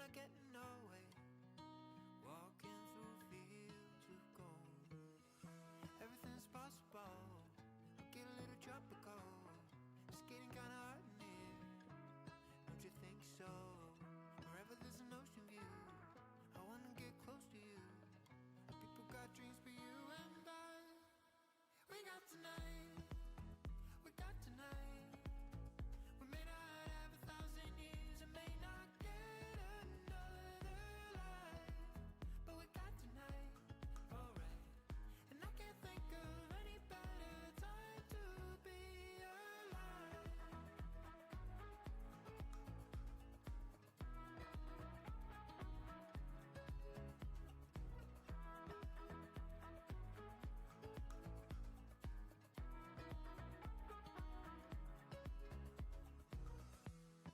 not getting away. Walking through fields of gold. Everything's possible. I'll get a little tropical. It's getting kinda hot in here. Don't you think so? Wherever there's an ocean view, I wanna get close to you. People got dreams for you and I. We got tonight. We got tonight. We may not have 1,000 years and may not get another life, but we got tonight, alright. And I can't think of any better time to be alive.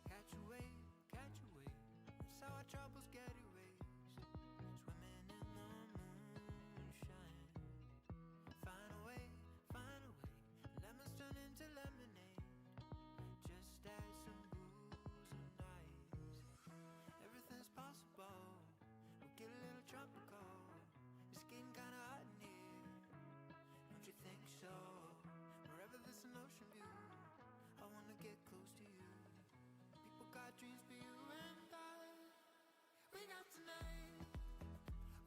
Catch a wave, that's how our troubles get erased. Swimming in the moonshine. Find a way, lemons turn into lemonade. Just add some booze and ice. Everything's possible, we'll get a little tropical. It's getting kinda hot in here, don't you think so? Wherever there's an ocean view, I wanna get close to you. People got dreams for you and I. We got tonight.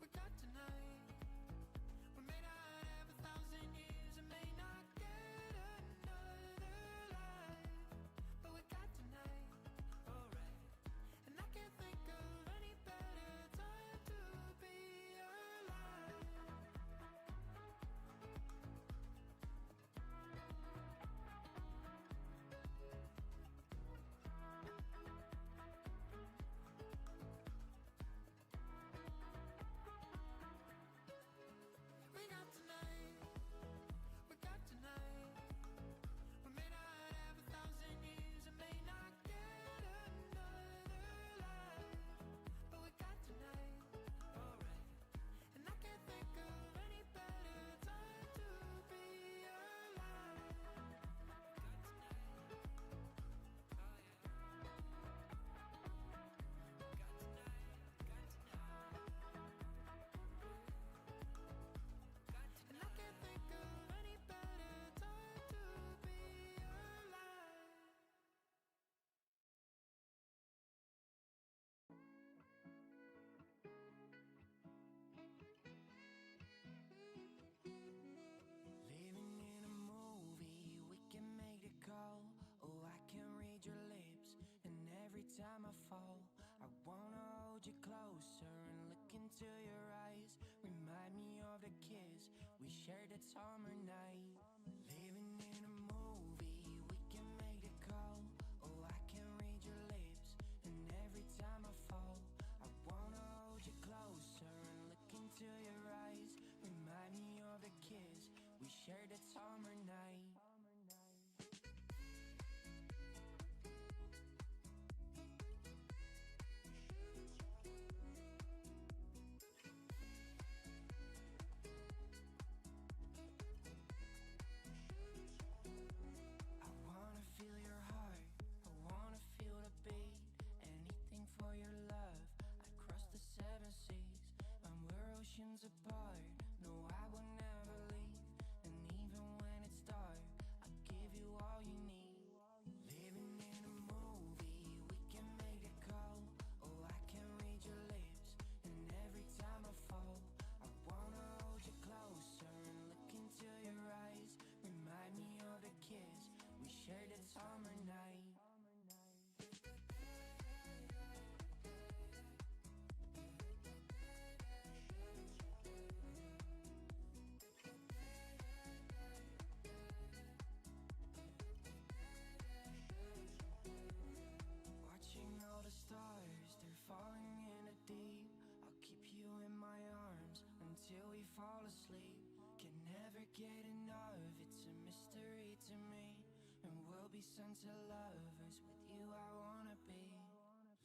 We got tonight. We may not have 1,000 years and may not get another life, but we got tonight, alright. And I can't think of any better time to be alive. We got tonight. We got tonight. We may not have 1,000 years and may not get another life, but we got tonight, alright. And I can't think of any better time to be alive. Got tonight, oh yeah. Got tonight, got tonight. And I can't think of any better time to be alive. Living in a movie, we can make the call. Oh, I can read your lips, and every time I fall, I wanna hold you closer and look into your eyes. Remind me of the kiss we shared that summer night. Living in a movie, we can make the call. Oh, I can read your lips, and every time I fall, I wanna hold you closer and look into your eyes. Remind me of the kiss we shared that summer night. I wanna feel your heart, I wanna feel the beat. Anything for your love, I'd cross the 7 seas. And we're oceans apart, no, I will never leave. And even when it's dark, I'll give you all you need. Living in a movie, we can make a call. Oh, I can read your lips, and every time I fall, I wanna hold you closer and look into your eyes. Remind me of the kiss we shared that summer night. Watching all the stars, they're falling in the deep. I'll keep you in my arms until we fall asleep. Can never get enough, it's a mystery to me. And we'll be sent to lovers, with you I wanna be.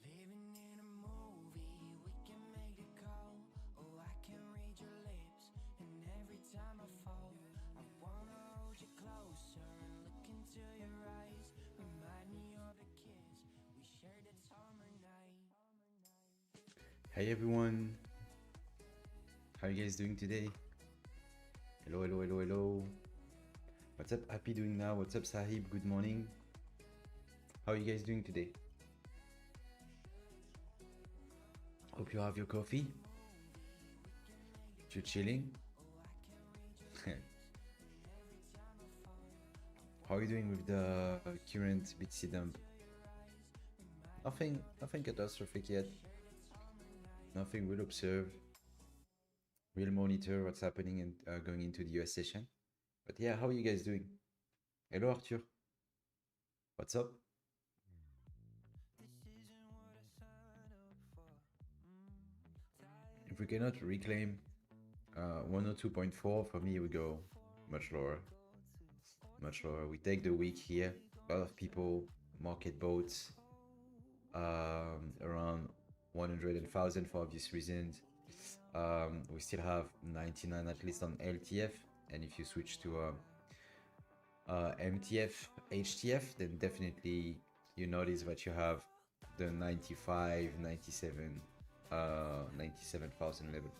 Living in a movie, we can make a call. Oh, I can read your lips, and every time I fall, I wanna hold you closer and look into your eyes. Remind me of the kiss we shared that summer night. Hey everyone, how you guys doing today? Hello, hello, hello, hello. What's up, Happy doing now? What's up, Sahib? Good morning. How are you guys doing today? Hope you have your coffee. You're chilling. How are you doing with the current BTC dump? Nothing catastrophic yet. Nothing we'll observe. We'll monitor what's happening and going into the US session. But yeah, how are you guys doing? Hello, Arthur. What's up? If we cannot reclaim 102.4, for me we go much lower. Much lower. We take the week here. A lot of people, market boats, around 100,000 for obvious reasons. We still have 99 at least on LTF, and if you switch to MTF, HTF, then definitely you notice that you have the 95, 97, 97,000 level.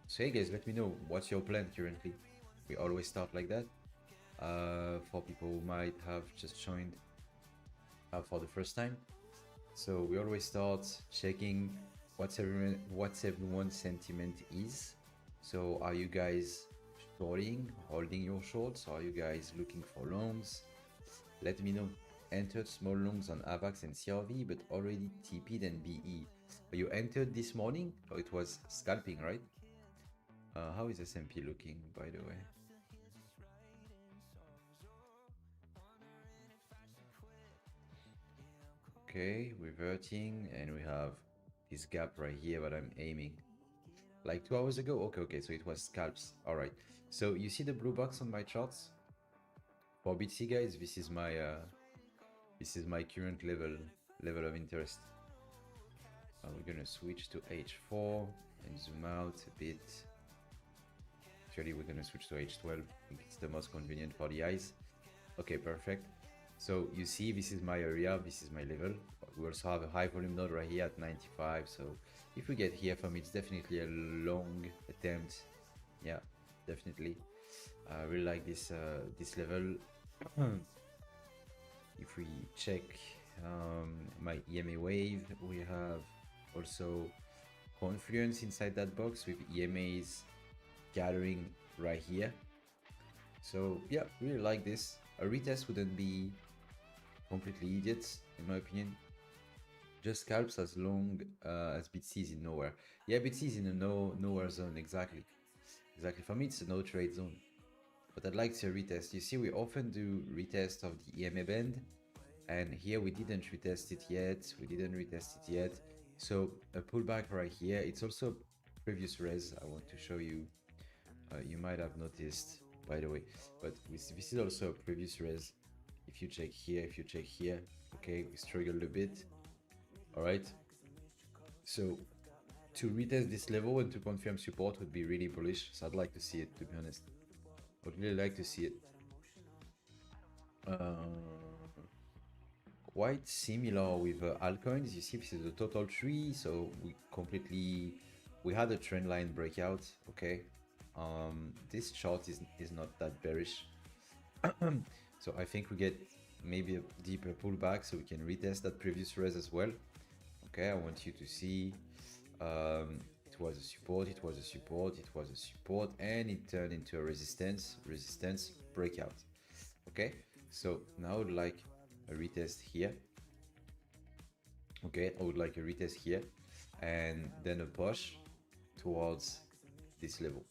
So hey guys, let me know what's your plan currently. We always start like that. For people who might have just joined for the first time. So we always start checking what's everyone's sentiment is. So are you guys shorting, holding your shorts? Are you guys looking for longs? Let me know. Entered small longs on AVAX and CRV, but already TP'd and BE. You entered this morning? Oh, it was scalping, right? How is S&P looking, by the way? Okay, reverting, and we have this gap right here that I'm aiming. Like 2 hours ago? Okay, so it was scalps. All right. So you see the blue box on my charts? For BTC guys, this is my current level of interest. We're gonna switch to H4 and zoom out a bit. Actually, we're gonna switch to H12. I think it's the most convenient for the eyes. Okay, perfect. So you see, this is my area, this is my level. We also have a high volume node right here at 95. So if we get here, for me, it's definitely a long attempt. Yeah, definitely. I really like this this level. If we check my EMA wave, we have also confluence inside that box with EMAs gathering right here. So yeah, really like this. A retest wouldn't be completely idiots in my opinion. Just scalps as long as BTC is in nowhere. Yeah, BTC is in a nowhere zone, exactly. Exactly, for me it's a no trade zone. But I'd like to retest. You see, we often do retest of the EMA band, and here we didn't retest it yet. So a pullback right here. It's also previous res. I want to show you. You might have noticed, by the way, but this is also a previous res. If you check here, okay, we struggled a bit. All right. So to retest this level and to confirm support would be really bullish. So I'd like to see it, to be honest. I'd really like to see it. Quite similar with altcoins. You see, this is a total tree, so we had a trend line breakout. Okay, this chart is not that bearish. So I think we get maybe a deeper pullback, so we can retest that previous res as well. Okay, I want you to see it was a support, and it turned into a resistance breakout. Okay, so now I would like a retest here. Okay, I would like a retest here and then a push towards this level.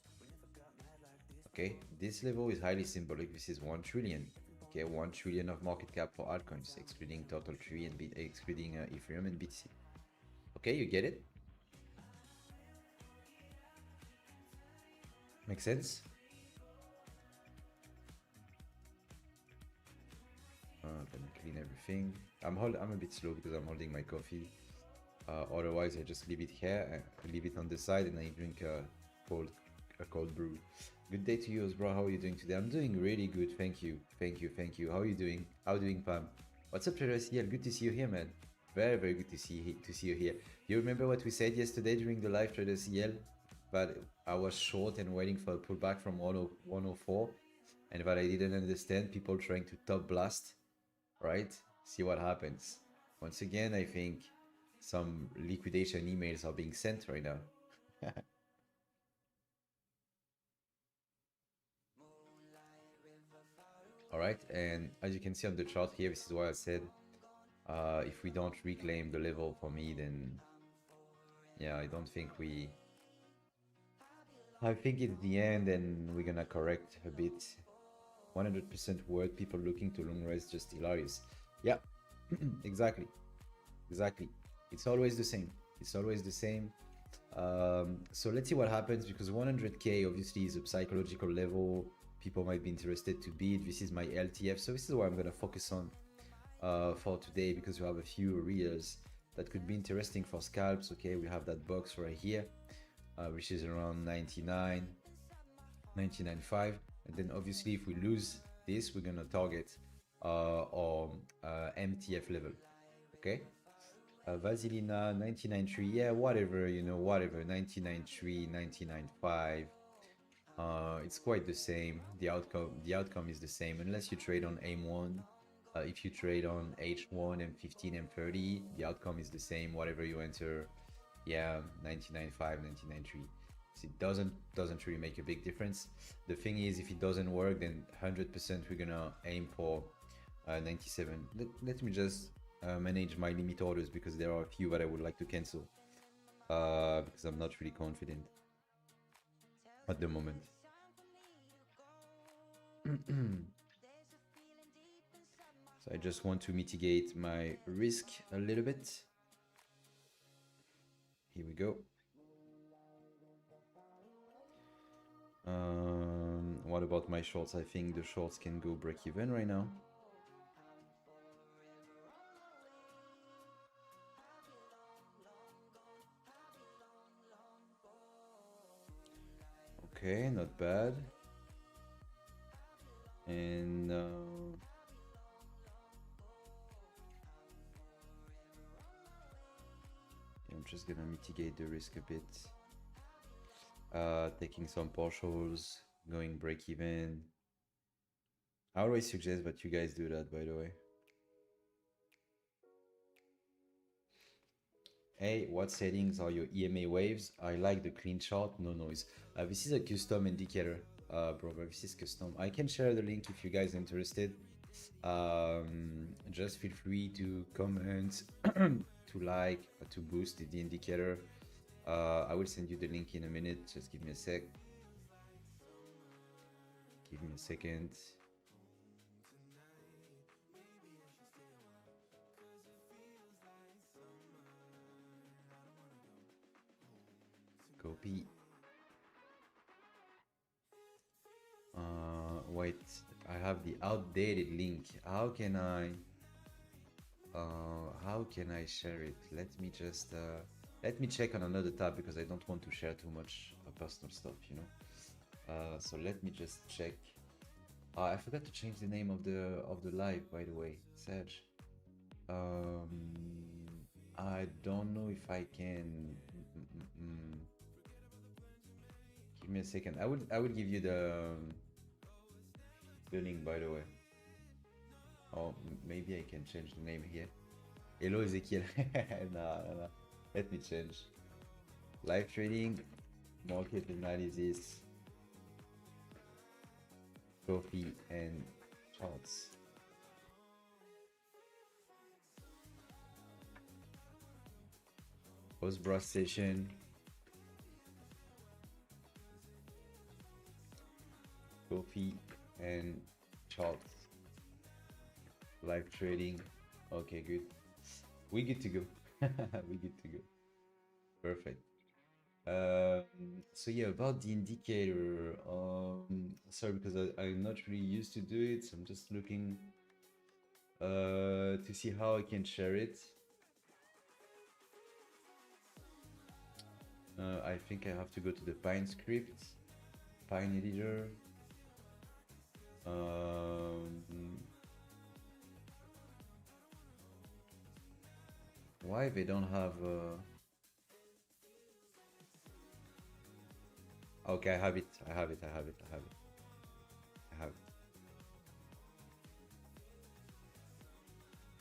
Okay, this level is highly symbolic. This is 1 trillion. Okay, 1 trillion of market cap for altcoins, excluding total tree and excluding Ethereum and BTC. Okay, you get it? Makes sense? Let me clean everything. I'm a bit slow because I'm holding my coffee. Otherwise, I just leave it here, leave it on the side, and I drink a cold brew. Good day to you, Osbrah. How are you doing today? I'm doing really good, thank you. How are you doing? How are you doing, Pam? What's up, Trader SEL? Good to see you here, man. Very, very good to see you here. You remember what we said yesterday during the live trader CL? That I was short and waiting for a pullback from 104, and that I didn't understand people trying to top blast, right? See what happens. Once again, I think some liquidation emails are being sent right now. All right, and as you can see on the chart here, this is why I said if we don't reclaim the level for me, then yeah, I don't think we. I think it's the end, and we're gonna correct a bit. 100% word. People looking to long rest, just hilarious. Yeah, exactly. It's always the same. So let's see what happens, because 100k obviously is a psychological level people might be interested to beat. This is my LTF, so this is what I'm gonna focus on for today, because we have a few areas that could be interesting for scalps. Okay, we have that box right here, which is around 99.5, and then obviously if we lose this, we're gonna target our MTF level. Okay, Vasilina 99.3, yeah, whatever, whatever, 99.3, 99.5. It's quite the same. The outcome is the same, unless you trade on AIM1. If you trade on H1, M15, M30, the outcome is the same. Whatever you enter, yeah, 99.5, 99.3. So it doesn't really make a big difference. The thing is, if it doesn't work, then 100% we're gonna aim for 97. Let me just manage my limit orders, because there are a few that I would like to cancel because I'm not really confident at the moment. So I just want to mitigate my risk a little bit. Here we go. What about my shorts? I think the shorts can go break even right now. Okay, not bad. And I'm just gonna mitigate the risk a bit. Taking some partials, going break even. I always suggest that you guys do that, by the way. Hey, what settings are your EMA waves? I like the clean chart, no noise. This is a custom indicator, brother. This is custom. I can share the link if you guys are interested. Just feel free to comment, to like, to boost the indicator. I will send you the link in a minute. Just give me a sec. Give me a second. Copy. Wait, I have the outdated link. How can I share it? Let me just let me check on another tab, because I don't want to share too much personal stuff, so let me just check. I forgot to change the name of the live, by the way, Serge. I don't know if I can. Give me a second. I would give you the link, by the way. Oh, maybe I can change the name here. Hello, Ezekiel. No. Let me change. Live trading, market analysis, coffee and charts. Osbrah session. Coffee and charts. Live trading. Okay, good. We good to go. We good to go. Perfect. So yeah, about the indicator. Sorry, because I'm not really used to do it. So I'm just looking to see how I can share it. I think I have to go to the Pine script, Pine editor. Why they don't have okay, I have it. I have it. I have it. I have it. I have it.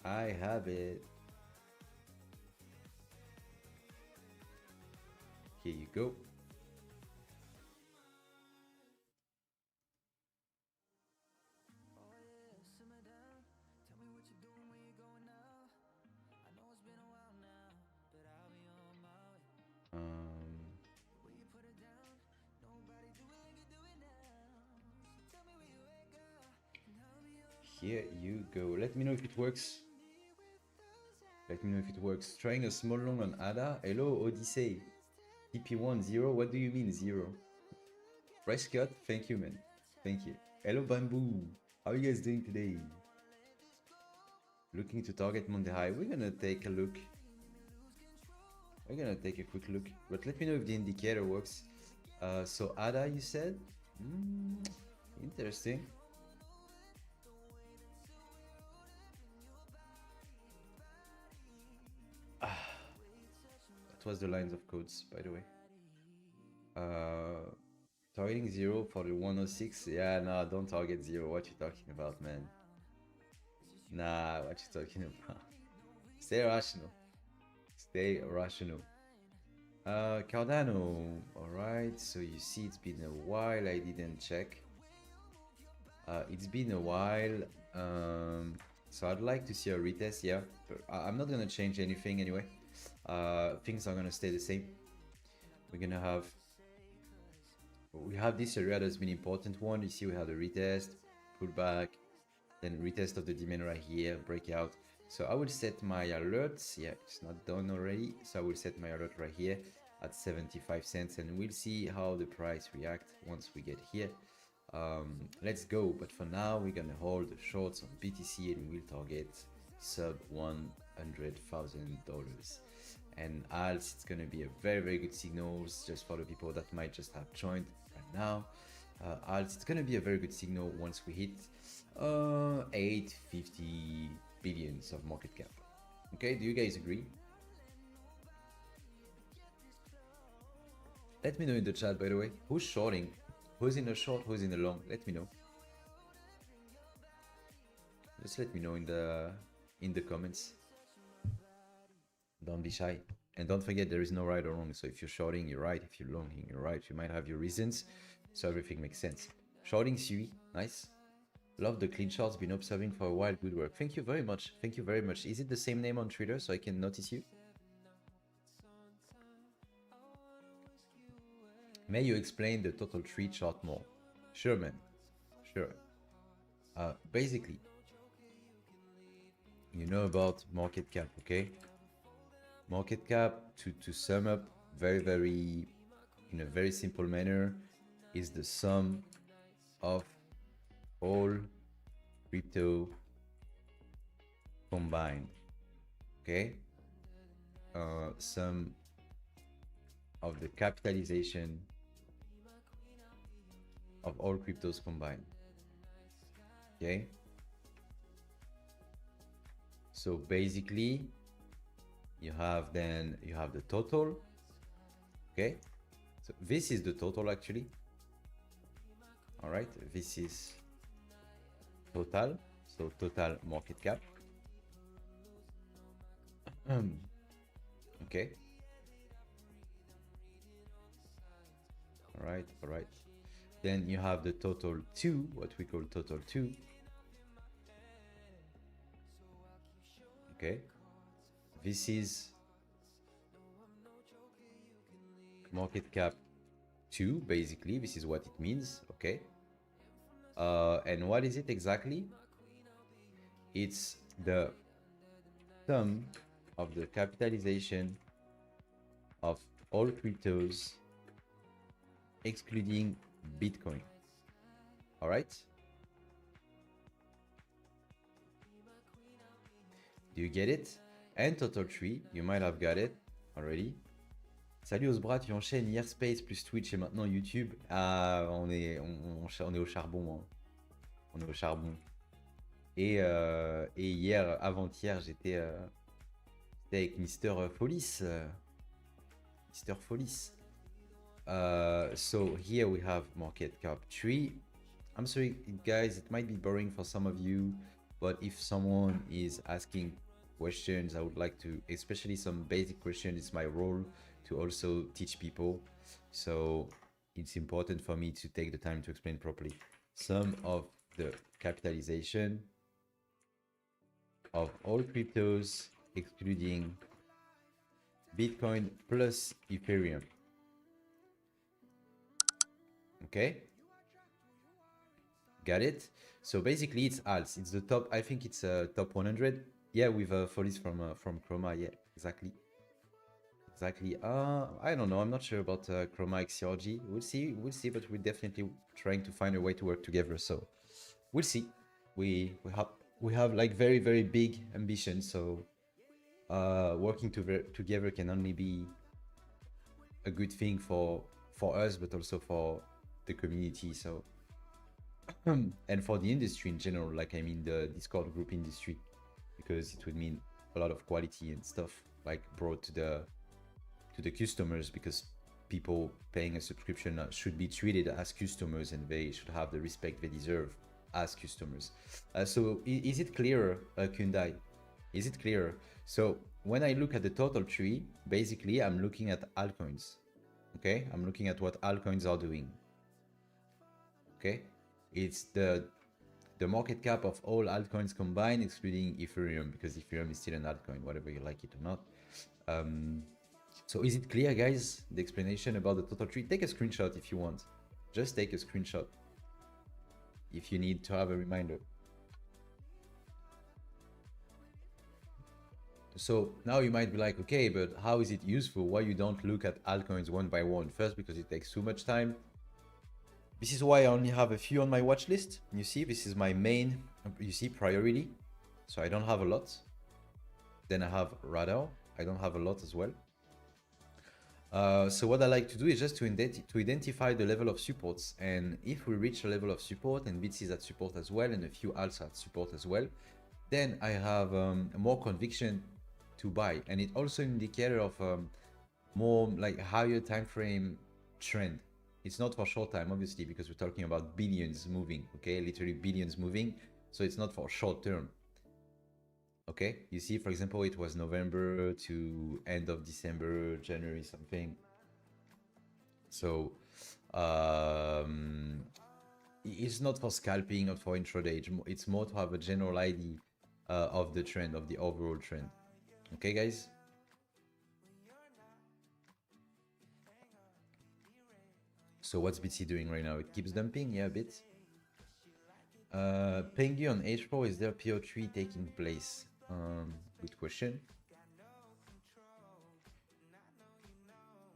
I have it. Here you go. Here you go. Let me know if it works. Let me know if it works. Trying a small long on Ada. Hello, Odyssey. TP1 0. What do you mean 0? Fresh cut. Thank you, man. Thank you. Hello, Bamboo. How are you guys doing today? Looking to target Monday High. We're gonna take a look. We're gonna take a quick look. But let me know if the indicator works. So Ada, you said? Interesting. That was the lines of codes, by the way. Targeting 0 for the 106. Yeah, nah, don't target 0. What you talking about, man? Nah, what you talking about? Stay rational. Stay rational. Cardano. Alright, so you see it's been a while. I didn't check. It's been a while. So I'd like to see a retest, yeah. But I'm not gonna change anything anyway. Things are gonna stay the same. We're gonna have this area that's been important one. You see we have the retest, pullback, then retest of the demand right here, breakout. So I will set my alerts. Yeah, it's not done already. So I will set my alert right here at 75 cents and we'll see how the price react once we get here. Let's go. But for now, we're gonna hold the shorts on BTC and we'll target sub $100,000. And ALS, it's gonna be a very, very good signals just for the people that might just have joined right now. ALS, it's gonna be a very good signal once we hit 850 billions of market cap. Okay, do you guys agree? Let me know in the chat, by the way, who's shorting, who's in the short, who's in the long. Let me know. Just let me know in the comments. Don't be shy. And don't forget, there is no right or wrong. So if you're shorting, you're right. If you're longing, you're right. You might have your reasons. So everything makes sense. Shorting Sui, nice. Love the clean shots. Been observing for a while. Good work. Thank you very much. Thank you very much. Is it the same name on Twitter so I can notice you? May you explain the total tree chart more? Sure, man. Sure. Basically, you know about market cap, okay? Market cap, to sum up in a very simple manner, is the sum of all crypto combined, okay? Sum of the capitalization of all cryptos combined, okay? So basically, you have the total, okay? So this is the total actually. All right, this is total, so total market cap. Okay. All right. Then you have the total 2, what we call total 2. Okay. This is market cap 2, basically. This is what it means, okay? And what is it exactly? It's the sum of the capitalization of all cryptos, excluding Bitcoin. All right? Do you get it? And total tree, you might have got it already. Salut Osbrah, tu enchaînes hier Space plus Twitch et maintenant YouTube. Ah, on est au charbon. Hein. On est au charbon. Et hier, avant-hier, j'étais take Mr. Folis. Mr. Folis. So here we have market cap 3. I'm sorry, guys, it might be boring for some of you, but if someone is asking questions, I would like to, especially some basic questions, it's my role to also teach people. So it's important for me to take the time to explain properly some of the capitalization of all cryptos, excluding Bitcoin plus Ethereum. Okay, got it. So basically it's alts. It's the top, I think it's top 100. Yeah, with Folies from Chroma. Yeah, exactly. I don't know, I'm not sure about Chroma XCRG. We'll see, but we're definitely trying to find a way to work together. So we'll see. We have like very, very big ambitions. So working together can only be a good thing for us, but also for the community. So and for the industry in general, like I mean the Discord group industry, because it would mean a lot of quality and stuff like brought to the customers, because people paying a subscription should be treated as customers and they should have the respect they deserve as customers. So is it clearer, Kundai? Is it clearer? So when I look at the total tree, basically I'm looking at altcoins. Okay, I'm looking at what altcoins are doing. Okay, it's the market cap of all altcoins combined, excluding Ethereum, because Ethereum is still an altcoin, whether you like it or not. So is it clear, guys, the explanation about the total tree? Take a screenshot if you want. Just take a screenshot if you need to have a reminder. So now you might be like, okay, but how is it useful? Why you don't look at altcoins one by one? First, because it takes too much time. This is why I only have a few on my watch list. You see, this is my main, you see, priority. So I don't have a lot. Then I have radar. I don't have a lot as well. So what I like to do is just to identify the level of supports. And if we reach a level of support and Bits is at support as well, and a few alts at support as well, then I have more conviction to buy. And it's also an indicator of more like higher time frame trend. It's not for short time, obviously, because we're talking about billions moving, okay? Literally billions moving. So it's not for short term. Okay, you see, for example, it was November to end of December, January, something. So it's not for scalping or for intraday. It's more to have a general idea of the trend, of the overall trend. Okay, guys? So what's BTC doing right now? It keeps dumping, yeah, a bit. Pengu on H4, is there PO3 taking place? Good question.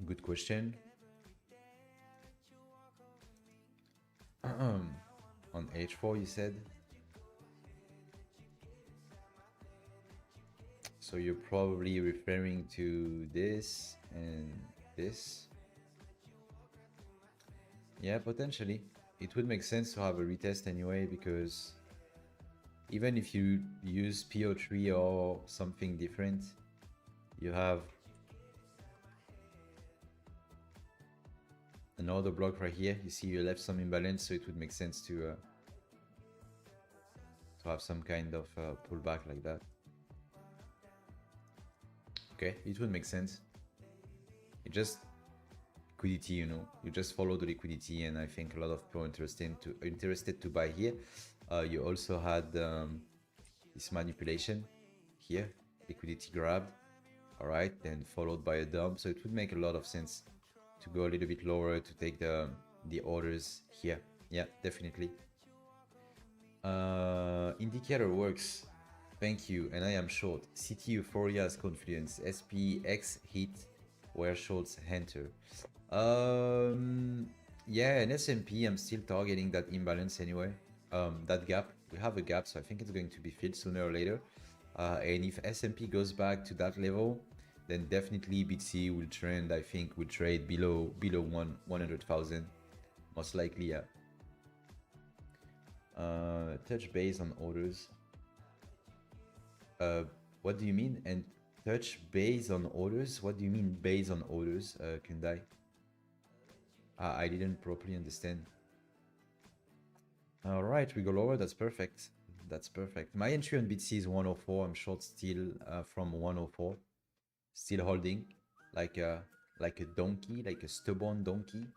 Good question. On H4, you said? So you're probably referring to this and this. Yeah, potentially. It would make sense to have a retest anyway, because even if you use PO3 or something different, you have another block right here. You see you left some imbalance, so it would make sense to have some kind of pullback like that. Okay, it would make sense. It just liquidity, you know, you just follow the liquidity, and I think a lot of people are interested to buy here. You also had this manipulation here, liquidity grab, all right, then followed by a dump. So it would make a lot of sense to go a little bit lower to take the orders here. Yeah, definitely. Indicator works. Thank you. And I am short. CT Euphoria's confluence. SPX hit where shorts enter. Yeah, and S&P, I'm still targeting that imbalance anyway. That gap, we have a gap, so I think it's going to be filled sooner or later. And if S&P goes back to that level, then definitely BTC will trend. I think will trade below 100,000, most likely. Yeah. Touch base on orders. What do you mean? And Touch base on orders? What do you mean base on orders, Kundai? I didn't properly understand. All right, we go lower. That's perfect. That's perfect. My entry on BTC is 104. I'm short still from 104. Still holding like a donkey, like a stubborn donkey.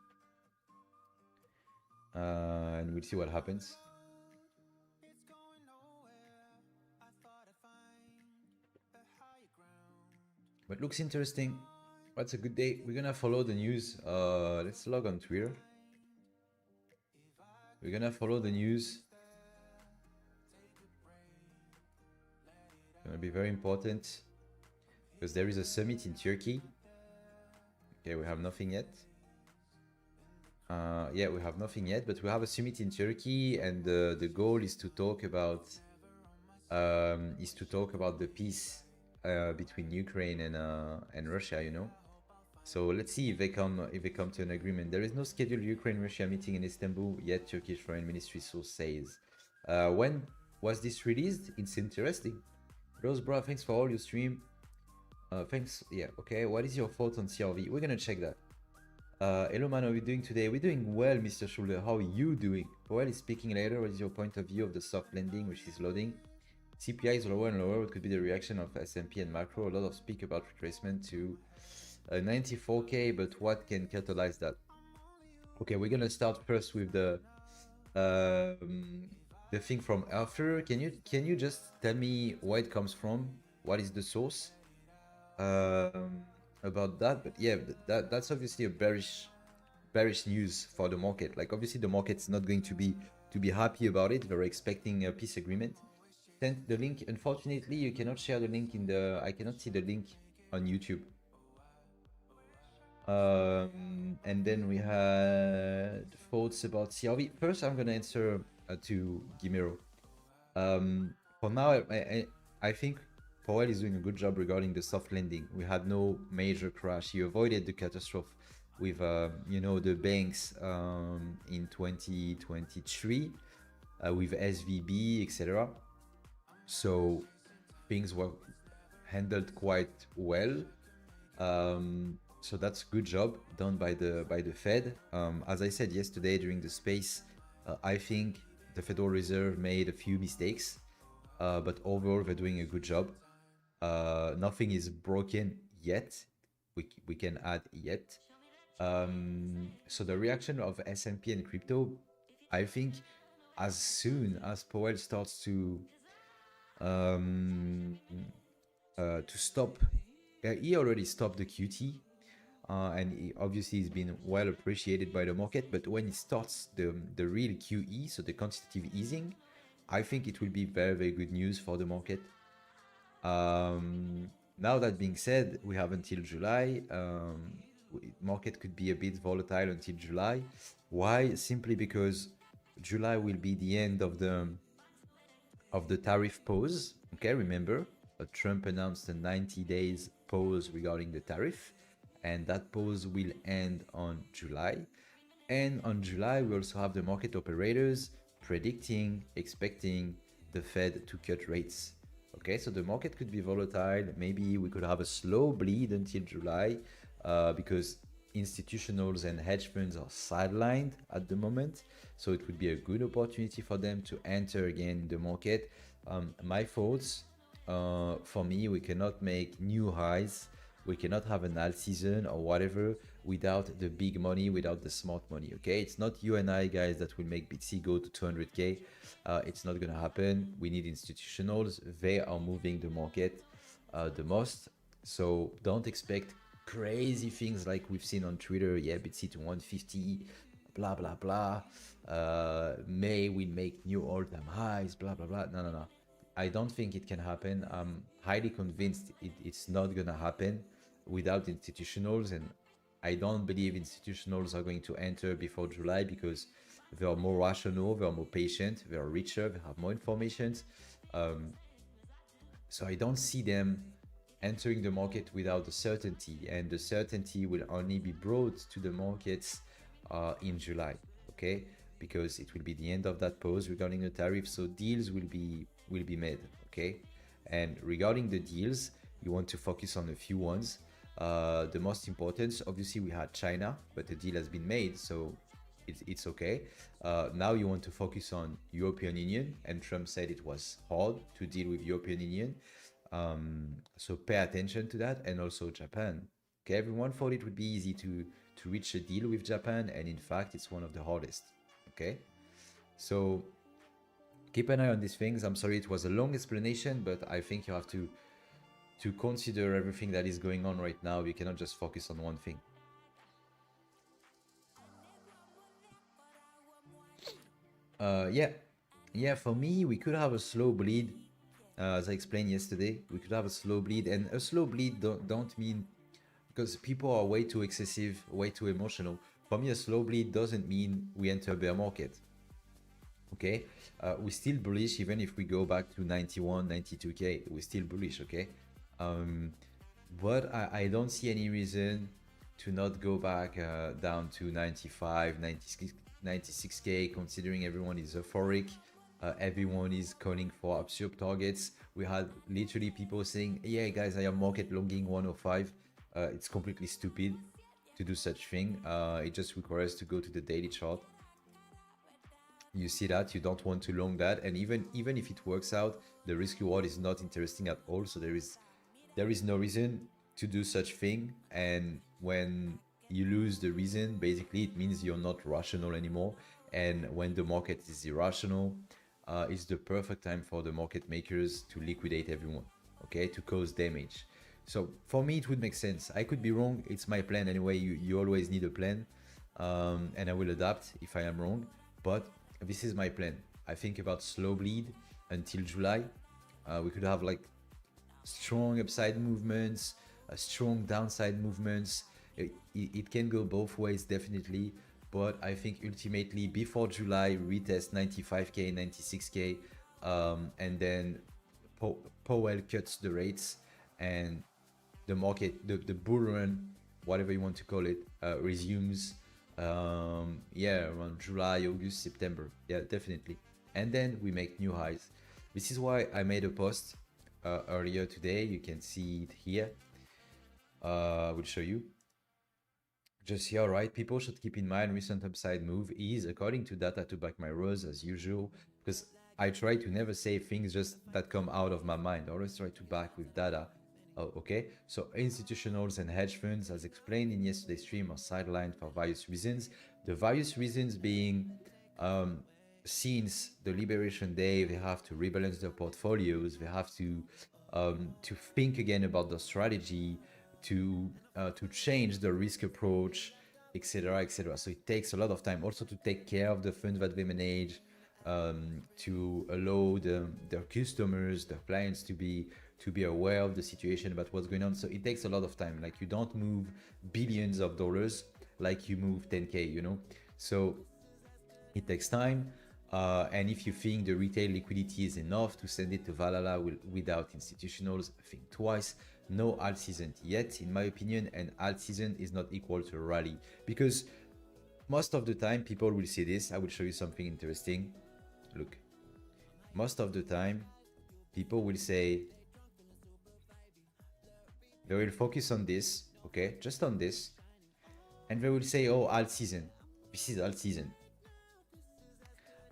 And we'll see what happens. But looks interesting. What's a good day? We're gonna follow the news. Let's log on Twitter. We're gonna follow the news. Gonna be very important because there is a summit in Turkey. Okay, we have nothing yet. Yeah, we have nothing yet, but we have a summit in Turkey, and the goal is to talk about the peace between Ukraine and Russia, you know. So let's see if they come to an agreement. There is no scheduled Ukraine-Russia meeting in Istanbul yet, Turkish Foreign Ministry source says. When was this released? It's interesting. Osbrah, thanks for all your stream. Thanks. Yeah, okay. What is your thought on CRV? We're gonna check that. Hello man, how are we doing today? We're doing well, Mr. Schulder. How are you doing? Powell is speaking later. What is your point of view of the soft landing, which is loading? CPI is lower and lower. What could be the reaction of S&P and macro? A lot of speak about retracement to 94k, but what can catalyze that? Okay, we're gonna start first with the thing from Arthur. Can you just tell me where it comes from? What is the source? About that, but yeah, that's obviously a bearish news for the market. Like obviously the market's not going to be happy about it. They're expecting a peace agreement. Send the link. Unfortunately, you cannot share the link in the. I cannot see the link on YouTube. And then we had thoughts about CRV. First, I'm gonna answer to Gimero. For now, I think Powell is doing a good job regarding the soft landing. We had no major crash. He avoided the catastrophe with, you know, the banks in 2023 with SVB, etc. So things were handled quite well. So that's a good job done by the Fed. As I said yesterday during the space, I think the Federal Reserve made a few mistakes, but overall they're doing a good job. Nothing is broken yet. We can add yet. So the reaction of S&P and crypto, I think, as soon as Powell starts to stop, he already stopped the QT, and he obviously he's been well appreciated by the market. But when he starts the real QE, so the quantitative easing, I think it will be very, very good news for the market. Now that being said, we have until July. Market could be a bit volatile until July. Why? Simply because July will be the end of the tariff pause. Okay, remember, Trump announced a 90 days pause regarding the tariff, and that pause will end on July. And on July, we also have the market operators expecting the Fed to cut rates. Okay, so the market could be volatile. Maybe we could have a slow bleed until July because institutionals and hedge funds are sidelined at the moment. So it would be a good opportunity for them to enter again in the market. My thoughts, for me, we cannot make new highs. We cannot have an alt season or whatever without the big money, without the smart money. Okay, it's not you and I, guys, that will make BTC go to 200k. It's not gonna happen. We need institutionals. They are moving the market the most. So don't expect crazy things like we've seen on Twitter. Yeah, BTC to 150, blah blah blah. May will make new all-time highs, blah blah blah. No. I don't think it can happen. I'm highly convinced it's not gonna happen without institutionals, and I don't believe institutionals are going to enter before July because they are more rational, they are more patient, they are richer, they have more information. So I don't see them entering the market without the certainty, and the certainty will only be brought to the markets in July, okay? Because it will be the end of that pause regarding the tariff, so deals will be made, okay? And regarding the deals, You want to focus on a few ones. The most important, obviously, we had China, but the deal has been made, so it's okay. Now you want to focus on European Union, and Trump said it was hard to deal with European Union. So pay attention to that, and also Japan. Okay, everyone thought it would be easy to reach a deal with Japan, and in fact, it's one of the hardest. Okay, so keep an eye on these things. I'm sorry it was a long explanation, but I think you have to consider everything that is going on right now. You cannot just focus on one thing. Yeah, for me, we could have a slow bleed. As I explained yesterday, we could have a slow bleed, and a slow bleed don't mean, because people are way too excessive, way too emotional. For me, a slow bleed doesn't mean we enter a bear market. Okay, we're still bullish even if we go back to 91, 92k. We're still bullish. Okay, but I don't see any reason to not go back down to 95, 96k, considering everyone is euphoric. Everyone is calling for absurd targets. We had literally people saying, yeah guys, I am market longing 105. It's completely stupid to do such thing. It just requires to go to the daily chart. You see that you don't want to long that, and even if it works out, the risk reward is not interesting at all. So there is no reason to do such thing. And when you lose the reason, basically it means you're not rational anymore. And when the market is irrational, it's the perfect time for the market makers to liquidate everyone, okay, to cause damage. So for me, it would make sense. I could be wrong. It's my plan anyway. You always need a plan, and I will adapt if I am wrong. But this is my plan. I think about slow bleed until July. We could have like strong upside movements, strong downside movements. It can go both ways, definitely. But I think ultimately before July, retest 95k, 96k, and then Powell cuts the rates, and the market, the bull run, whatever you want to call it, resumes. Yeah, around July, August, September. Yeah, definitely. And then we make new highs. This is why I made a post earlier today. You can see it here. I will show you. Just here, right? People should keep in mind recent upside move is according to data to back my words as usual, because I try to never say things just that come out of my mind. I always try to back with data. Okay, so institutionals and hedge funds, as explained in yesterday's stream, are sidelined for various reasons. The various reasons being, since the Liberation Day, they have to rebalance their portfolios. They have to think again about the strategy, to change the risk approach, etc., etc. So it takes a lot of time also to take care of the funds that they manage, to allow their customers, their clients to be aware of the situation, about what's going on. So it takes a lot of time. Like, you don't move billions of dollars like you move 10k, you know. So it takes time. And if you think the retail liquidity is enough to send it to Valhalla without institutionals, think twice. No alt season yet, in my opinion, and alt season is not equal to a rally, because most of the time people will see this. I will show you something interesting. Look, most of the time people will say, they will focus on this, okay, just on this, and they will say, oh, alt season, this is alt season.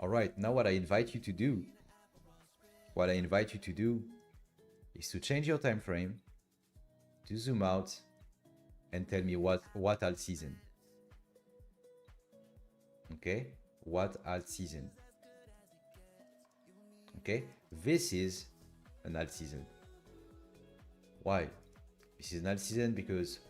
All right, now what I invite you to do is to change your time frame, to zoom out, and tell me what alt season. Okay, what alt season? Okay, this is an alt season. Why? This is an alt season because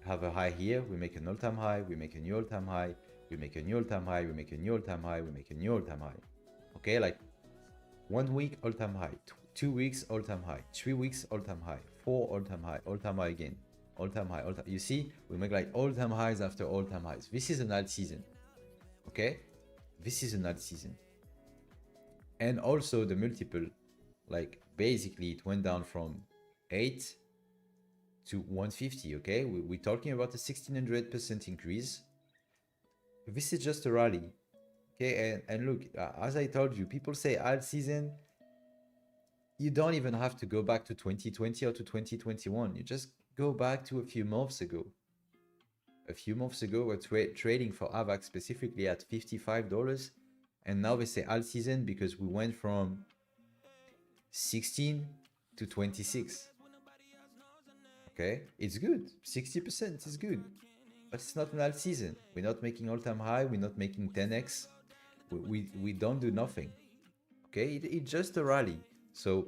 we have a high here, we make an all-time high, we make a new all-time high, we make a new all-time high, we make a new all-time high, we make a new all-time high. Okay, like 1 week all-time high, 2 weeks all-time high, 3 weeks all-time high, 4 all-time high again, all-time high, all-time. You see, we make like all-time highs after all-time highs. This is an alt season. Okay, this is an alt season. And also the multiple, like basically it went down from 8 to 150. Okay, we're talking about a 1600% increase. This is just a rally. Okay, and look, as I told you, people say alt season, you don't even have to go back to 2020 or to 2021. You just go back to a few months ago. A few months ago, we're trading for AVAX specifically at $55, and now they say all season because we went from 16 to 26. Okay, it's good. 60% is good, but it's not an all season. We're not making all-time high. We're not making 10x. We don't do nothing. Okay, it's just a rally. So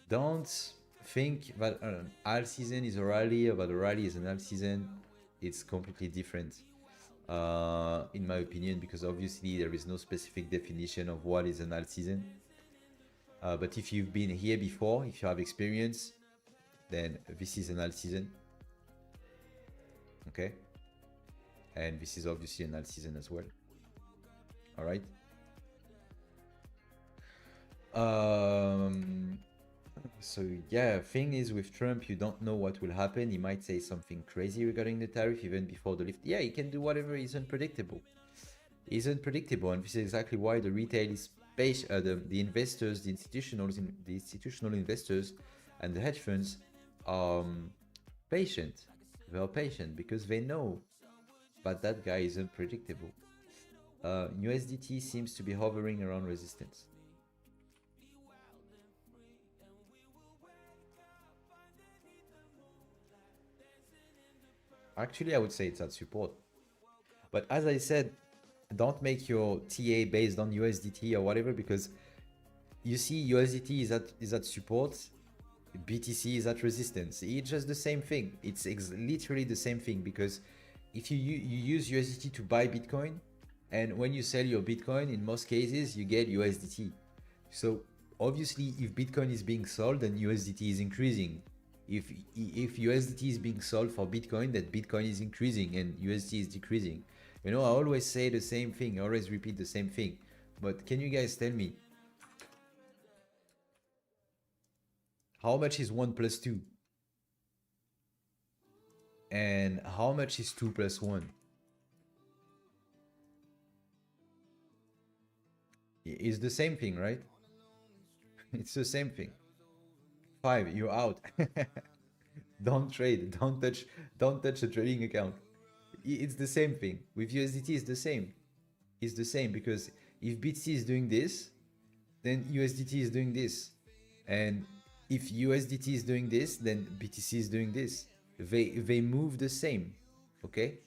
don't think that an all season is a rally or that a rally is an all season. It's completely different, in my opinion, because obviously there is no specific definition of what is an all season. But if you've been here before, if you have experience, then this is an all season. Okay, and this is obviously an all season as well. All right. So yeah, thing is with Trump, you don't know what will happen. He might say something crazy regarding the tariff even before the lift. Yeah, he can do whatever. He's unpredictable. He's unpredictable, and this is exactly why the retail is the investors, the institutional investors, and the hedge funds are patient. They are patient because they know, but that guy is unpredictable. USDT seems to be hovering around resistance. Actually, I would say it's at support. But as I said, don't make your TA based on USDT or whatever, because you see USDT is at support, BTC is at resistance. It's just the same thing. It's literally the same thing, because if you use USDT to buy Bitcoin, and when you sell your Bitcoin, in most cases, you get USDT. So obviously, if Bitcoin is being sold, then USDT is increasing. If USDT is being sold for Bitcoin, then Bitcoin is increasing and USDT is decreasing. You know, I always say the same thing. I always repeat the same thing. But can you guys tell me, how much is 1 plus 2? And how much is 2 plus 1? It's the same thing, right? It's the same thing. 5, you're out. Don't trade. Don't touch a trading account. It's the same thing. With USDT, it's the same. It's the same, because if BTC is doing this, then USDT is doing this. And if USDT is doing this, then BTC is doing this. They move the same. Okay?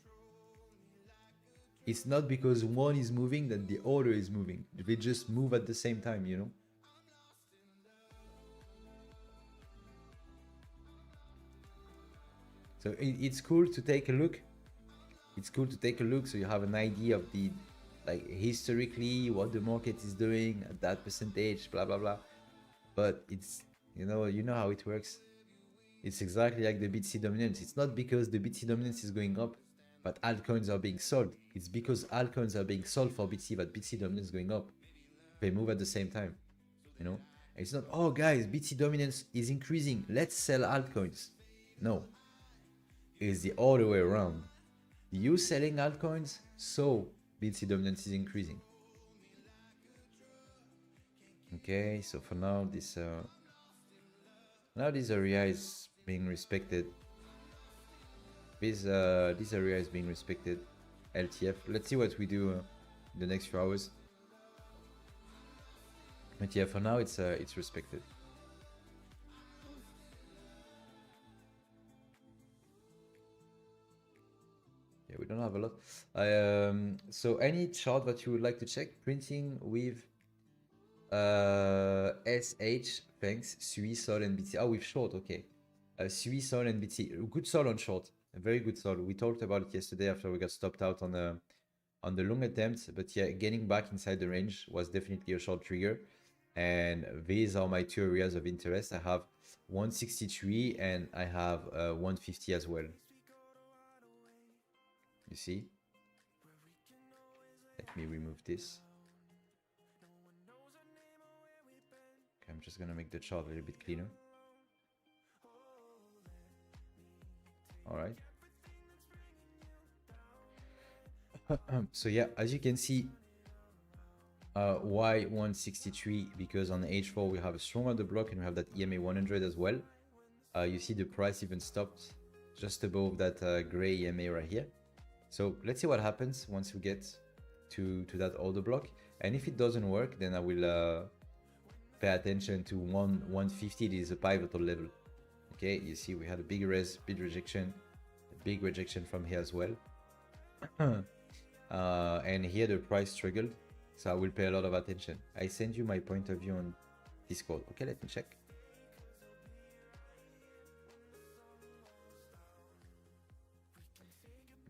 It's not because one is moving that the other is moving. They just move at the same time, you know? So it's cool to take a look. It's cool to take a look so you have an idea of the, like, historically what the market is doing at that percentage, blah blah blah. But it's, you know how it works. It's exactly like the BTC dominance. It's not because the BTC dominance is going up but altcoins are being sold. It's because altcoins are being sold for BTC that BTC dominance is going up. They move at the same time, you know? And it's not, oh guys, BTC dominance is increasing, let's sell altcoins. No, it's the other way around. You selling altcoins, so BTC dominance is increasing. Okay, so for now, this area is being respected. This area is being respected. LTF. Let's see what we do in the next few hours. But yeah, for now it's respected. Yeah, we don't have a lot. So any chart that you would like to check, printing with SH, thanks, Sui, Sol, and BT. Oh, with short, okay. Sui, Sol, and BT. Good Sol on short. A very good Sol. We talked about it yesterday after we got stopped out on the long attempt. But yeah, getting back inside the range was definitely a short trigger. And these are my two areas of interest. I have 163 and I have 150 as well. You see? Let me remove this. Okay, I'm just gonna make the chart a little bit cleaner. All right. So yeah, as you can see, Why 163? Because on H4 we have a strong order block and we have that EMA 100 as well. You see the price even stopped just above that gray EMA right here. So let's see what happens once we get to that order block. And if it doesn't work, then I will pay attention to 150. It is a pivotal level. Okay, you see we had a big rejection, a big rejection from here as well. And here the price struggled, so I will pay a lot of attention. I send you my point of view on Discord. Okay, let me check.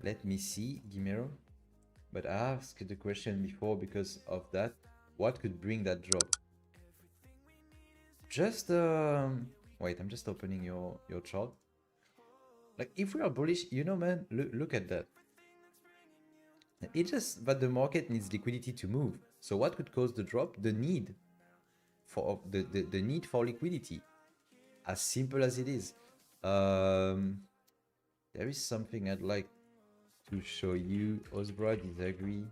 Let me see, Gimero. But I asked the question before because of that. What could bring that drop? Just wait, I'm just opening your chart. Like if we are bullish, you know, man, look at that. It's just that the market needs liquidity to move. So what could cause the drop? The need for the need for liquidity. As simple as it is. There is something I'd like to show you. Osbrah, disagree.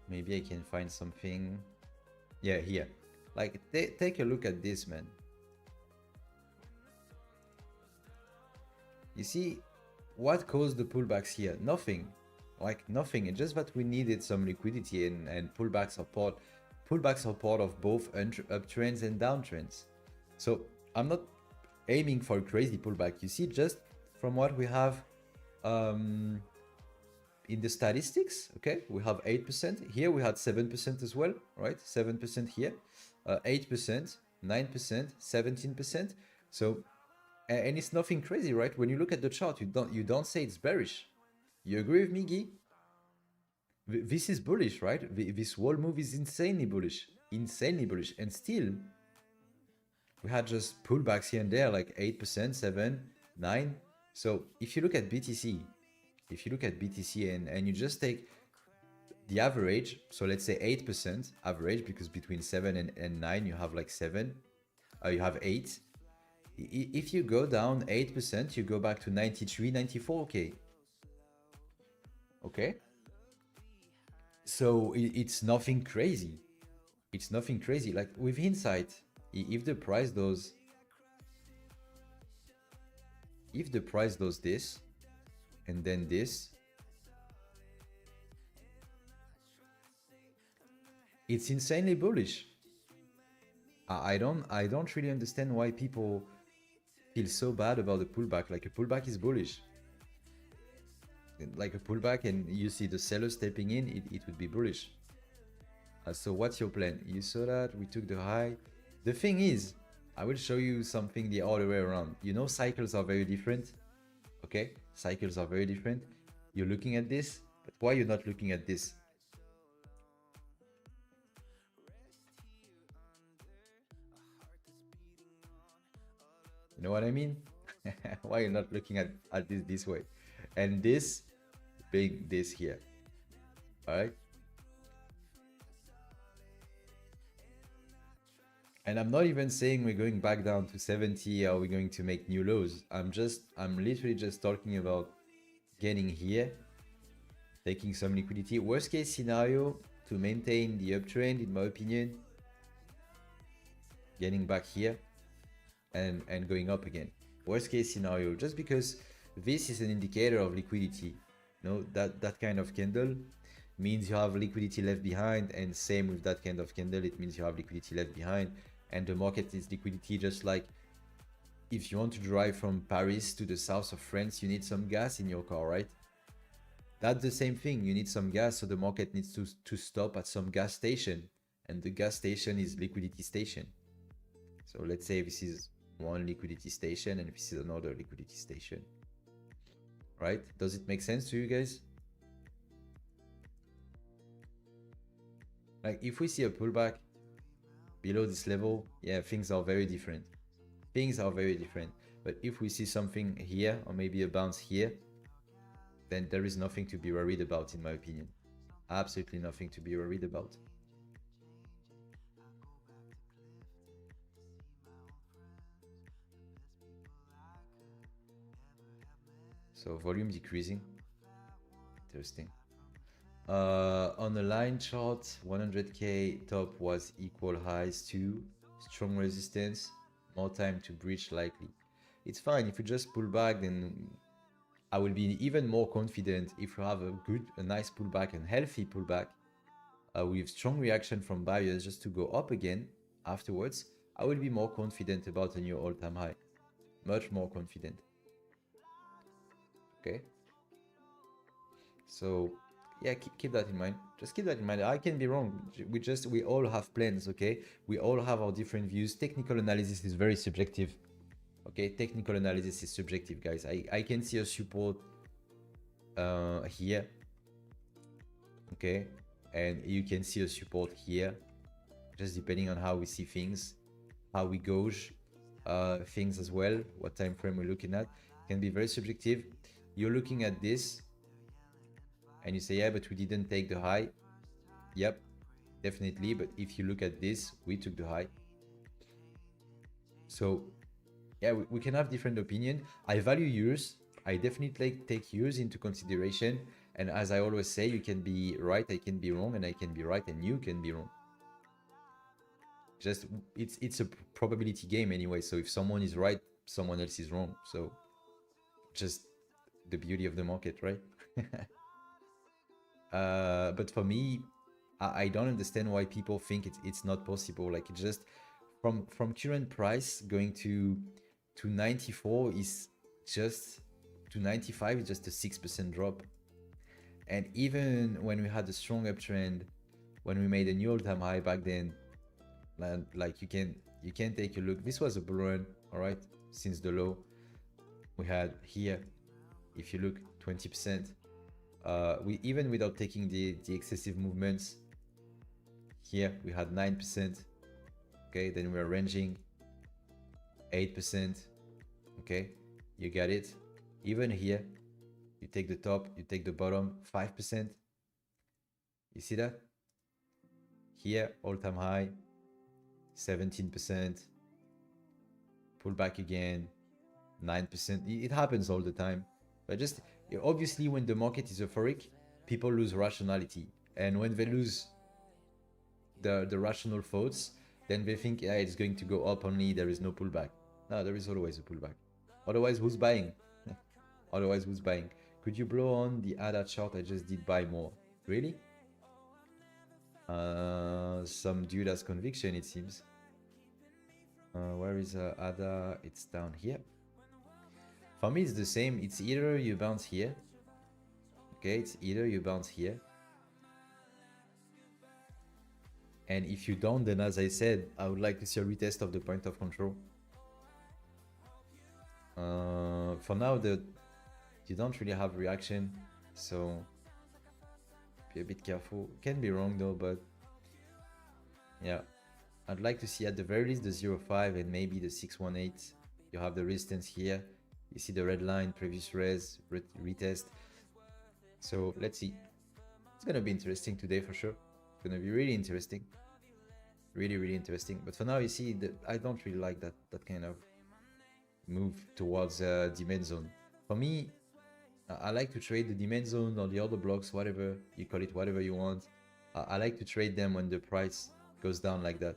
Maybe I can find something. Yeah, here. Like, take a look at this, man. You see, what caused the pullbacks here? Nothing. Like, nothing. It's just that we needed some liquidity, and pullbacks are part of both uptrends and downtrends. So I'm not aiming for a crazy pullback. You see, just from what we have in the statistics, okay, we have 8%. Here we had 7% as well, right? 7% here, 8%, 9%, 17%. So, and it's nothing crazy, right? When you look at the chart, you don't say it's bearish. You agree with me, Guy? This is bullish, right? This whole move is insanely bullish, and still we had just pullbacks here and there, like 8%, 7, 9. So if you look at BTC, and you just take the average, so let's say 8% average, because between 7 and 9 you have like 7, you have 8. If you go down 8%, you go back to 93, 94k. Okay? So it's nothing crazy. It's nothing crazy. Like with hindsight, if the price does this and then this, it's insanely bullish. I don't really understand why people feel so bad about the pullback. Like a pullback is bullish. Like a pullback, and you see the seller stepping in, it would be bullish. So what's your plan? You saw that we took the high. The thing is, I will show you something the other way around. You know, cycles are very different. Okay, cycles are very different. You're looking at this, but why you're not looking at this? You know what I mean? Why you're not looking at this way? And this being this here. All right. And I'm not even saying we're going back down to 70 or we're going to make new lows. I'm literally just talking about getting here, taking some liquidity. Worst case scenario, to maintain the uptrend, in my opinion, getting back here and going up again. Worst case scenario, just because this is an indicator of liquidity. You know, that kind of candle means you have liquidity left behind, and same with that kind of candle, it means you have liquidity left behind, and the market is liquidity. Just like if you want to drive from Paris to the south of France, you need some gas in your car, right? That's the same thing. You need some gas, so the market needs to stop at some gas station, and the gas station is liquidity station. So let's say this is one liquidity station and this is another liquidity station, right? Does it make sense to you guys? Like if we see a pullback below this level, yeah, things are very different. But if we see something here, or maybe a bounce here, then there is nothing to be worried about, in my opinion. Absolutely nothing to be worried about. So volume decreasing. Interesting. On the line chart, 100k top was equal highs to strong resistance, more time to breach likely. It's fine if you just pull back, then I will be even more confident if you have a nice pullback and healthy pullback with strong reaction from buyers just to go up again afterwards. I will be more confident about a new all-time high, much more confident. Okay, so yeah, keep that in mind. Just keep that in mind. I can be wrong. We all have plans. Okay, we all have our different views. Technical analysis is very subjective. Okay, technical analysis is subjective, guys. I can see a support here. Okay, and you can see a support here, just depending on how we see things, how we gauge things as well, what time frame we're looking at. Can be very subjective. You're looking at this and you say, yeah, but we didn't take the high. Yep, definitely. But if you look at this, we took the high. So yeah, we can have different opinion. I value yours. I definitely take yours into consideration. And as I always say, you can be right, I can be wrong, and I can be right and you can be wrong. Just it's a probability game anyway. So if someone is right, someone else is wrong. So just the beauty of the market, right? But for me, I don't understand why people think it's not possible. Like, it just from current price going to 94 is just to 95 is just a 6% drop. And even when we had a strong uptrend, when we made a new all-time high back then, like you can take a look. This was a bull run, all right, since the low we had here. If you look, 20%. We even without taking the excessive movements, here we had 9%. Okay, then we're ranging 8%. Okay, you got it. Even here, you take the top, you take the bottom, 5%. You see that? Here, all-time high, 17%. Pull back again, 9%. It happens all the time. But just obviously, when the market is euphoric, people lose rationality, and when they lose the rational thoughts, then they think, yeah, it's going to go up only, there is no pullback. No, there is always a pullback. Otherwise, who's buying? Otherwise, who's buying? Could you blow on the ADA chart? I just did buy more. Really? Some dude has conviction, it seems. Where is ADA? It's down here. For me, it's the same. It's either you bounce here. Okay, it's either you bounce here. And if you don't, then as I said, I would like to see a retest of the point of control. For now, you don't really have reaction, so be a bit careful. Can be wrong though, but yeah, I'd like to see at the very least the 0.5 and maybe the 618. You have the resistance here. You see the red line, previous res, retest. So let's see. It's gonna be interesting today for sure. It's gonna be really interesting. Really, really interesting. But for now, you see that I don't really like that kind of move towards demand zone. For me, I like to trade the demand zone or the other blocks, whatever you call it, whatever you want. I like to trade them when the price goes down like that.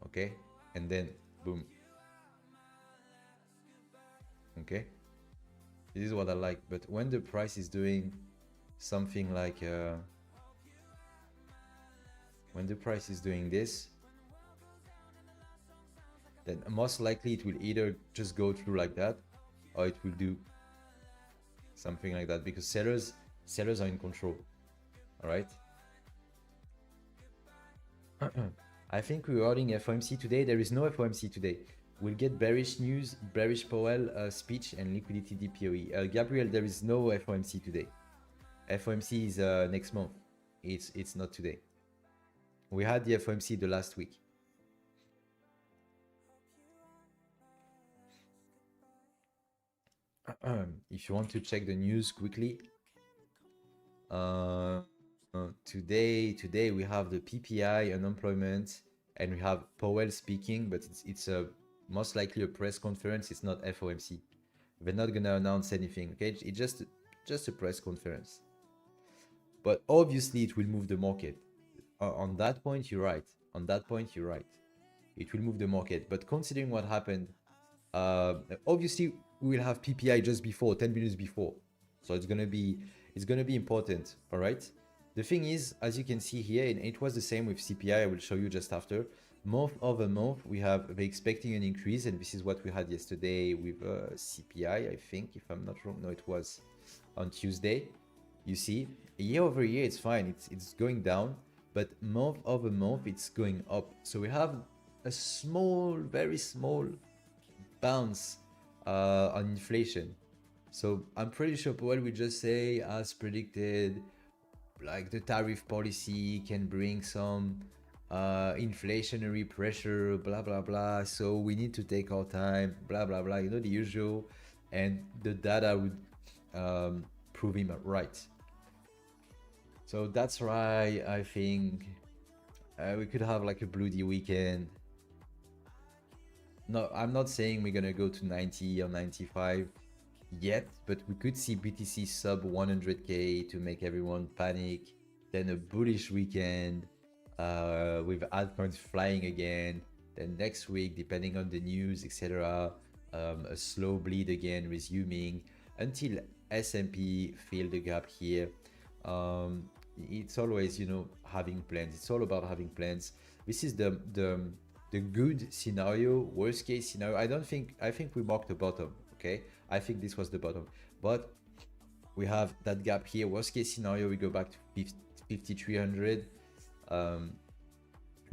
Okay, and then boom. Okay, this is what I like. But when the price is doing something like when the price is doing this, then most likely it will either just go through like that, or it will do something like that, because sellers are in control. All right. I think regarding FOMC today, there is no FOMC today. We'll get bearish news, bearish Powell speech, and liquidity DPOE. Gabriel, there is no FOMC today. FOMC is next month. It's not today. We had the FOMC the last week. If you want to check the news quickly, today we have the PPI, unemployment, and we have Powell speaking, but it's most likely a press conference. It's not FOMC. They're not gonna announce anything. Okay, it's just just a press conference. But obviously it will move the market. On that point, you're right. On that point, you're right. It will move the market. But considering what happened, obviously we will have PPI just before, 10 minutes before. So it's gonna be important. All right. The thing is, as you can see here, and it was the same with CPI. I will show you just after. Month over month, we have expecting an increase, and this is what we had yesterday with CPI. I think, if I'm not wrong, no, it was on Tuesday. You see, year over year, it's fine. It's going down, but month over month, it's going up. So we have a small, very small bounce on inflation. So I'm pretty sure Powell will just say, as predicted, like the tariff policy can bring some inflationary pressure, blah blah blah. So we need to take our time, blah blah blah. You know, the usual, and the data would prove him right. So that's why I think we could have like a bloody weekend. No, I'm not saying we're gonna go to 90 or 95 yet, but we could see BTC sub 100k to make everyone panic. Then a bullish weekend with altcoins flying again. Then next week, depending on the news, etc., a slow bleed again, resuming until S&P fill the gap here. It's always, you know, having plans. It's all about having plans. This is the good scenario. Worst case scenario, I think we marked the bottom. Okay, I think this was the bottom, but we have that gap here. Worst case scenario, we go back to 5,300. And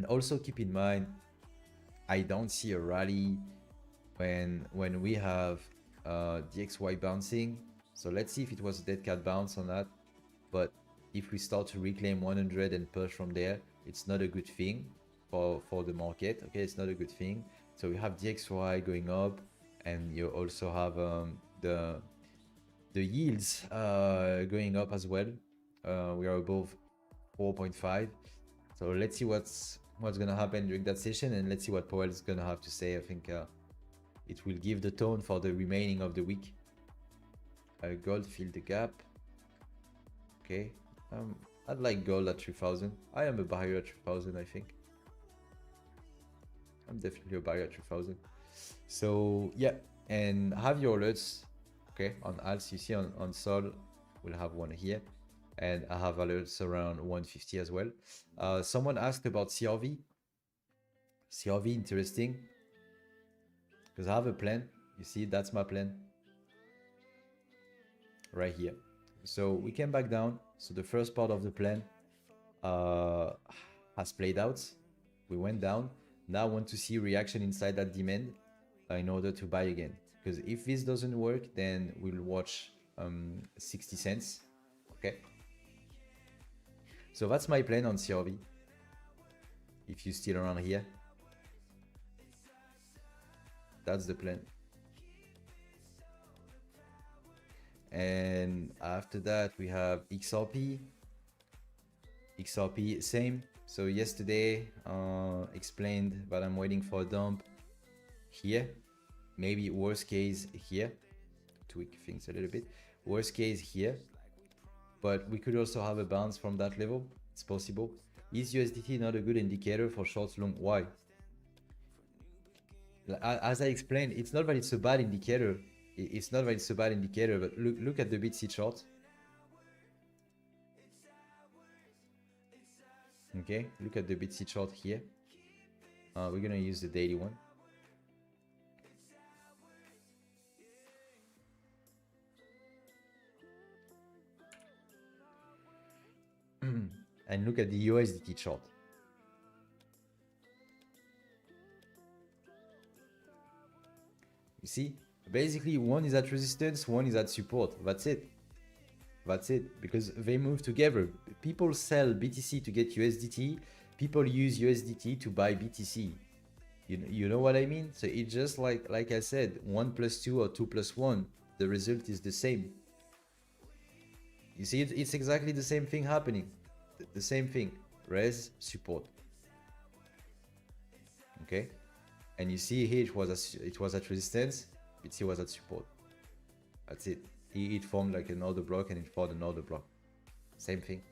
also keep in mind, I don't see a rally when we have DXY bouncing. So let's see if it was a dead cat bounce on that. But if we start to reclaim 100 and push from there, it's not a good thing for the market. Okay, it's not a good thing. So we have DXY going up, and you also have the yields going up as well. We are above 4.5. So let's see what's gonna happen during that session, and let's see what Powell is gonna have to say. I think it will give the tone for the remaining of the week. Gold fill the gap. Okay, I'd like gold at 3,000. I am a buyer at 3,000. I think I'm definitely a buyer at 3,000. So yeah, and have your alerts. Okay, on ALS, you see on Sol, we'll have one here, and I have alerts around 150 as well. Someone asked about CRV. CRV, interesting, because I have a plan. You see, that's my plan right here. So we came back down. So the first part of the plan has played out. We went down. Now I want to see reaction inside that demand in order to buy again. Because if this doesn't work, then we'll watch 60 cents. Okay. So that's my plan on CRV. If you're still around here, that's the plan. And after that, we have XRP. XRP, same. So yesterday, explained that I'm waiting for a dump here. Maybe worst case here. Tweak things a little bit. Worst case here. But we could also have a bounce from that level. It's possible. Is USDT not a good indicator for short long? Why? As I explained, it's not that it's a bad indicator. It's not that it's a bad indicator, but look at the BTC chart. Okay, look at the BTC chart here. We're gonna use the daily one. And look at the USDT chart. You see, basically one is at resistance, one is at support. That's it. That's it, because they move together. People sell BTC to get USDT. People use USDT to buy BTC. You know what I mean? So it's just like I said, 1 + 2 or 2 + 1. The result is the same. You see, it's exactly the same thing happening. The same thing. Res, support. Okay, and you see here it was at resistance. BTC was at support. That's it. it formed like another block and it formed another block. Same thing.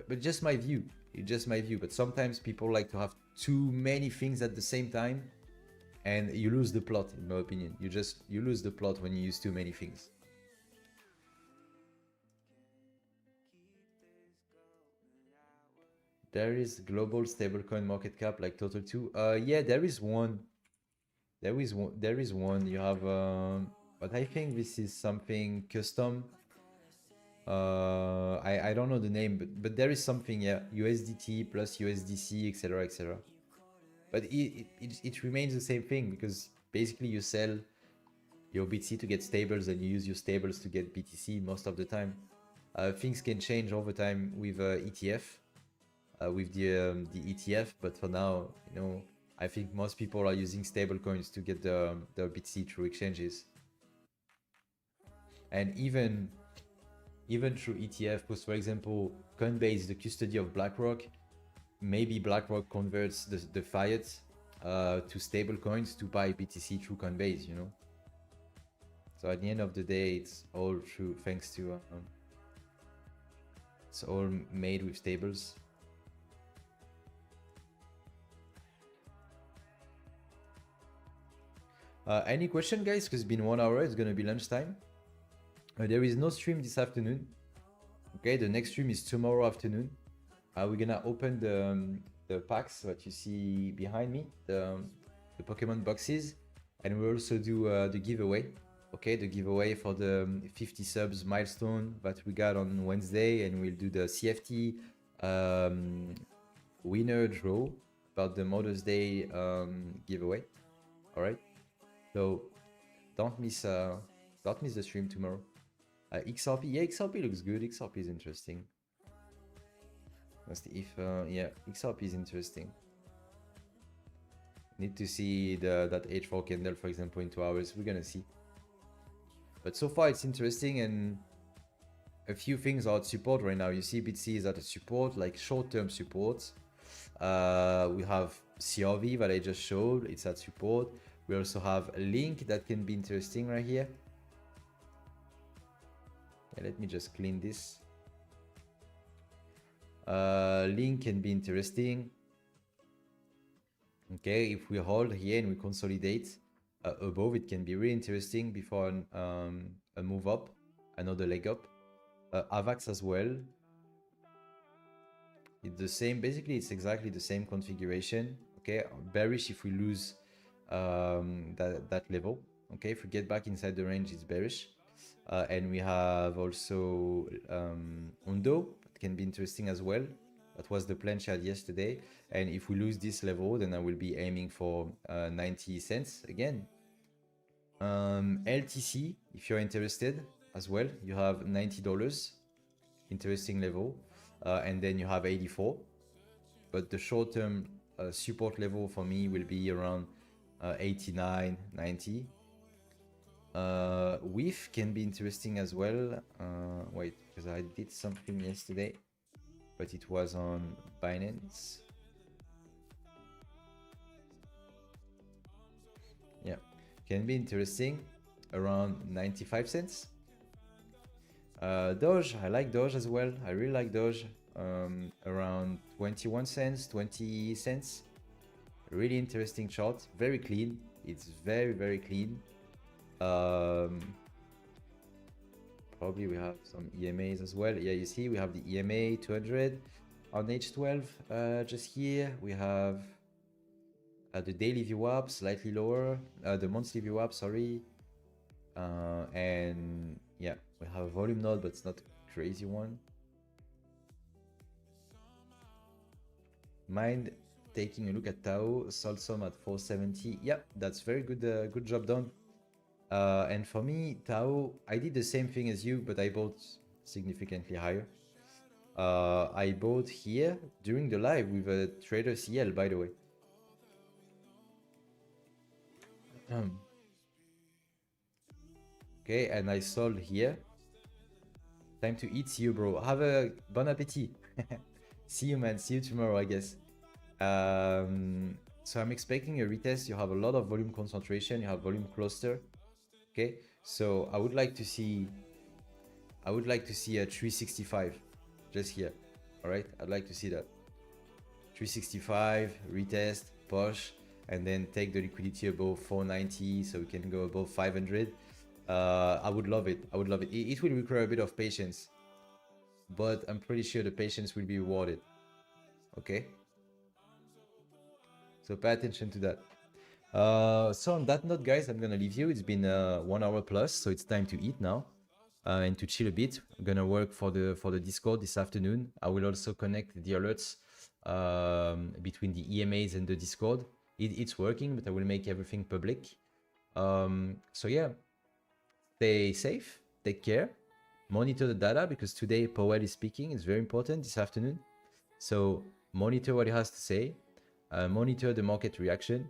But just my view. It's just my view. But sometimes people like to have too many things at the same time, and you lose the plot, in my opinion. You lose the plot when you use too many things. There is global stablecoin market cap like Total 2. Yeah, there is one. There is one. You have but I think this is something custom. I don't know the name, but there is something, yeah, USDT plus USDC, etc., etc. But it remains the same thing, because basically you sell your BTC to get stables and you use your stables to get BTC most of the time. Things can change over time with ETF, with the ETF, but for now, you know, I think most people are using stable coins to get the BTC through exchanges. And even through ETF, because for example, Coinbase is the custody of BlackRock. Maybe BlackRock converts the fiat to stable coins to buy BTC through Coinbase, you know. So at the end of the day, it's all true thanks to it's all made with stables. Any question, guys? Because it's been 1 hour. It's gonna be lunchtime. There is no stream this afternoon. Okay, the next stream is tomorrow afternoon. We're gonna open the packs that you see behind me, the Pokemon boxes, and we'll also do the giveaway. Okay, the giveaway for the 50 subs milestone that we got on Wednesday, and we'll do the CFT winner draw about the Mother's Day giveaway. All right, so don't miss the stream tomorrow. XRP, yeah, XRP looks good. XRP is interesting. Let's see if yeah, XRP is interesting. Need to see that H4 candle, for example, in 2 hours. We're gonna see. But so far it's interesting, and a few things are at support right now. You see BTC is at a support, like short-term support. We have CRV that I just showed, it's at support. We also have a link that can be interesting right here. Yeah, let me just clean this. Link can be interesting. Okay, if we hold here and we consolidate above, it can be really interesting before a move up, another leg up. AVAX as well. It's the same, basically it's exactly the same configuration. Okay, bearish if we lose that level. Okay, if we get back inside the range, it's bearish. And we have also Undo, it can be interesting as well. That was the plan shared yesterday. And if we lose this level, then I will be aiming for 90 cents again. LTC, if you're interested as well, you have $90, interesting level. And then you have 84. But the short-term support level for me will be around 89, 90. WIF can be interesting as well. Wait, because I did something yesterday, but it was on Binance. Yeah, can be interesting, around 95 cents. Doge, I like Doge as well. I really like Doge. Around 21 cents, 20 cents. Really interesting chart, very clean. It's very, very clean. Probably we have some EMAs as well. Yeah, you see we have the EMA 200 on H12 just here. We have the daily VWAP slightly lower, the monthly VWAP, sorry. And yeah, we have a volume node, but it's not a crazy one. Mind taking a look at Tao, sold some at 470. Yeah, that's very good, good job done. And for me, Tao, I did the same thing as you, but I bought significantly higher. I bought here during the live with a trader CL, by the way. Okay, and I sold here. Time to eat. See you, bro. Have a bon appetit. See you, man. See you tomorrow, I guess. So I'm expecting a retest. You have a lot of volume concentration. You have volume cluster. Okay, so I would like to see a 365 just here. All right, I'd like to see that 365 retest, push, and then take the liquidity above 490 so we can go above 500. I would love it. I would love it. It will require a bit of patience, but I'm pretty sure the patience will be rewarded. Okay, so pay attention to that. So on that note, guys, I'm gonna leave you. It's been 1 hour plus, so it's time to eat now and to chill a bit. I'm gonna work for the Discord this afternoon. I will also connect the alerts between the EMAs and the Discord. It's working, but I will make everything public. So yeah, stay safe, take care, monitor the data because today Powell is speaking. It's very important this afternoon. So monitor what he has to say, monitor the market reaction,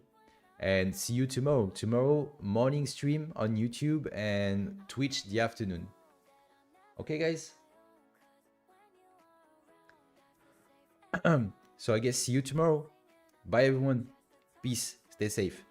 and see you tomorrow. Tomorrow morning stream on YouTube and Twitch the afternoon. Okay, guys? So I guess see you tomorrow. Bye, everyone. Peace. Stay safe.